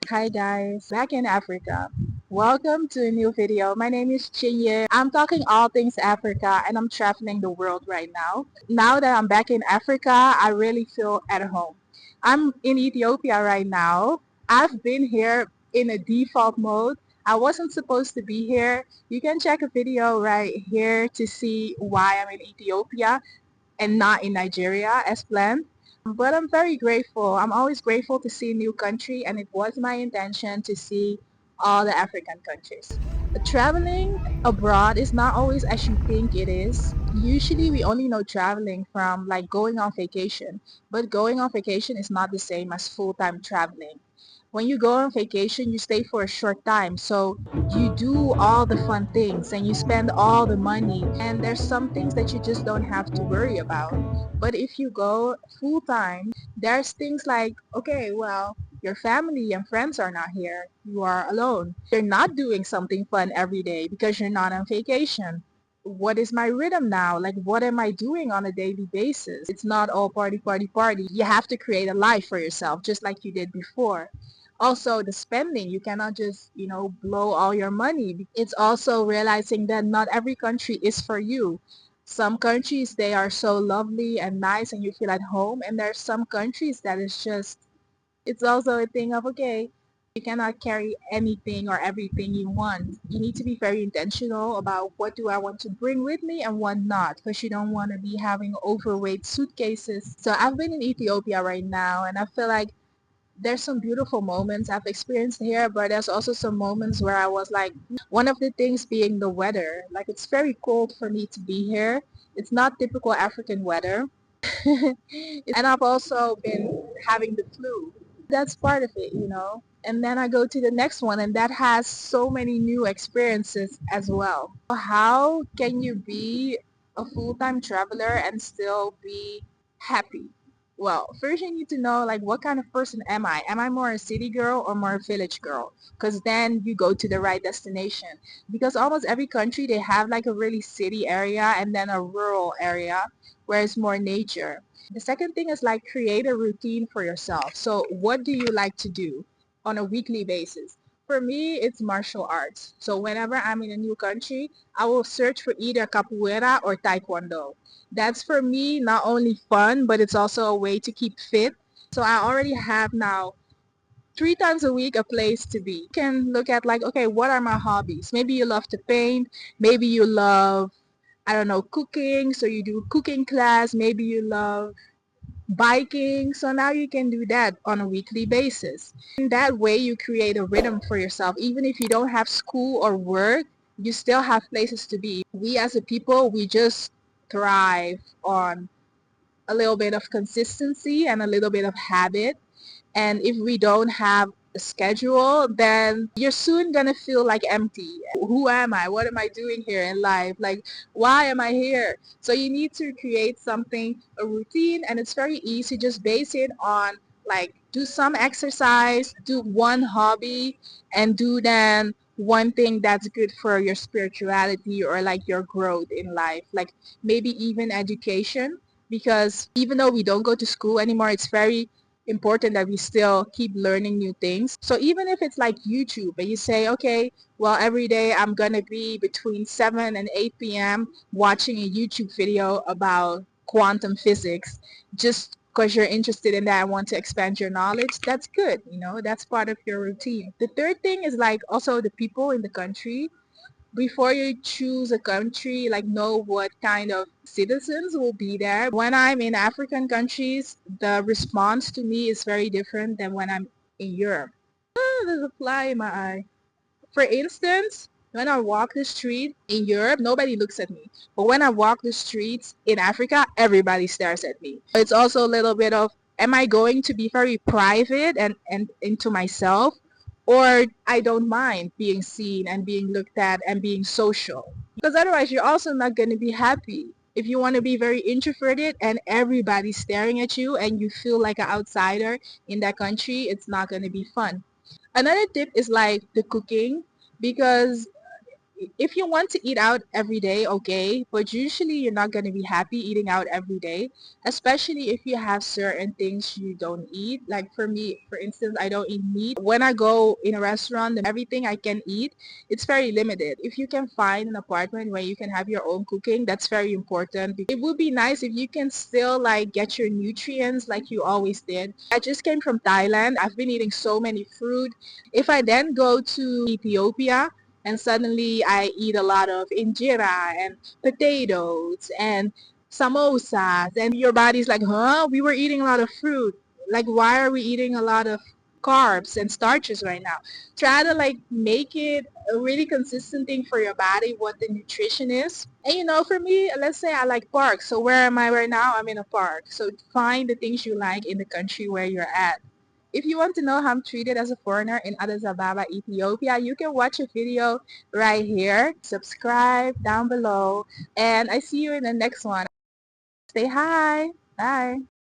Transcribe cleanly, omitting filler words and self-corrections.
Hi guys, back in Africa. Welcome to a new video. My name is Chinye. I'm talking all things Africa and I'm traveling the world right now. Now that I'm back in Africa, I really feel at home. I'm in Ethiopia right now. I've been here in a default mode. I wasn't supposed to be here. You can check a video right here to see why I'm in Ethiopia and not in Nigeria as planned. But I'm very grateful. I'm always grateful to see a new country, and it was my intention to see all the African countries. Traveling abroad is not always as you think it is. Usually we only know traveling from like going on vacation, but going on vacation is not the same as full-time traveling. When you go on vacation, you stay for a short time. So you do all the fun things and you spend all the money. And there's some things that you just don't have to worry about. But if you go full time, there's things like, okay, well, your family and friends are not here. You are alone. You're not doing something fun every day because you're not on vacation. What is my rhythm now? Like, what am I doing on a daily basis? It's not all party, party, party. You have to create a life for yourself, just like you did before. Also, the spending, you cannot just, blow all your money. It's also realizing that not every country is for you. Some countries, they are so lovely and nice and you feel at home. And there's some countries that is just, it's also a thing of, okay, you cannot carry anything or everything you want. You need to be very intentional about what do I want to bring with me and what not, because you don't want to be having overweight suitcases. So I've been in Ethiopia right now and I feel like there's some beautiful moments I've experienced here, but there's also some moments where I was like, one of the things being the weather. Like, it's very cold for me to be here. It's not typical African weather. And I've also been having the flu. That's part of it. And then I go to the next one, and that has so many new experiences as well. How can you be a full-time traveler and still be happy? Well, first you need to know like what kind of person am I? Am I more a city girl or more a village girl? Because then you go to the right destination. Because almost every country they have like a really city area and then a rural area where it's more nature. The second thing is like create a routine for yourself. So what do you like to do on a weekly basis? For me, it's martial arts. So whenever I'm in a new country, I will search for either capoeira or taekwondo. That's for me not only fun, but it's also a way to keep fit. So I already have now 3 times a week a place to be. You can look at like, okay, what are my hobbies? Maybe you love to paint. Maybe you love, I don't know, cooking. So you do cooking class. Maybe you love biking. So now you can do that on a weekly basis. In that way, you create a rhythm for yourself. Even if you don't have school or work, you still have places to be. We as a people, we just thrive on a little bit of consistency and a little bit of habit. And if we don't have a schedule, then you're soon gonna feel like empty. Who am I? What am I doing here in life? Like, why am I here? So you need to create something, a routine, and it's very easy. Just base it on like do some exercise, do one hobby, and do then one thing that's good for your spirituality or like your growth in life. Like maybe even education, because even though we don't go to school anymore, it's very important that we still keep learning new things. So even if it's like YouTube and you say, okay, well, every day I'm gonna be between 7 and 8 p.m. watching a YouTube video about quantum physics just because you're interested in that and want to expand your knowledge, that's good. That's part of your routine. The third thing is like also the people in the country. Before you choose a country, like know what kind of citizens will be there. When I'm in African countries, the response to me is very different than when I'm in Europe. There's a fly in my eye. For instance, when I walk the street in Europe, nobody looks at me. But when I walk the streets in Africa, everybody stares at me. It's also a little bit of, am I going to be very private and into myself? Or I don't mind being seen and being looked at and being social. Because otherwise, you're also not going to be happy. If you want to be very introverted and everybody's staring at you and you feel like an outsider in that country, it's not going to be fun. Another tip is like the cooking, because if you want to eat out every day, okay, but usually you're not going to be happy eating out every day, especially if you have certain things you don't eat. Like for me, for instance, I don't eat meat. When I go in a restaurant, everything I can eat, it's very limited. If you can find an apartment where you can have your own cooking, that's very important. It would be nice if you can still like get your nutrients like you always did. I just came from Thailand. I've been eating so many fruit. If I then go to Ethiopia, and suddenly I eat a lot of injera and potatoes and samosas, and your body's like, huh, we were eating a lot of fruit, like why are we eating a lot of carbs and starches right now? Try to like make it a really consistent thing for your body what the nutrition is. And for me, let's say I like parks, so where am I right now? I'm in a park. So find the things you like in the country where you're at. If you want to know how I'm treated as a foreigner in Addis Ababa, Ethiopia, you can watch a video right here. Subscribe down below, and I see you in the next one. Say hi. Bye.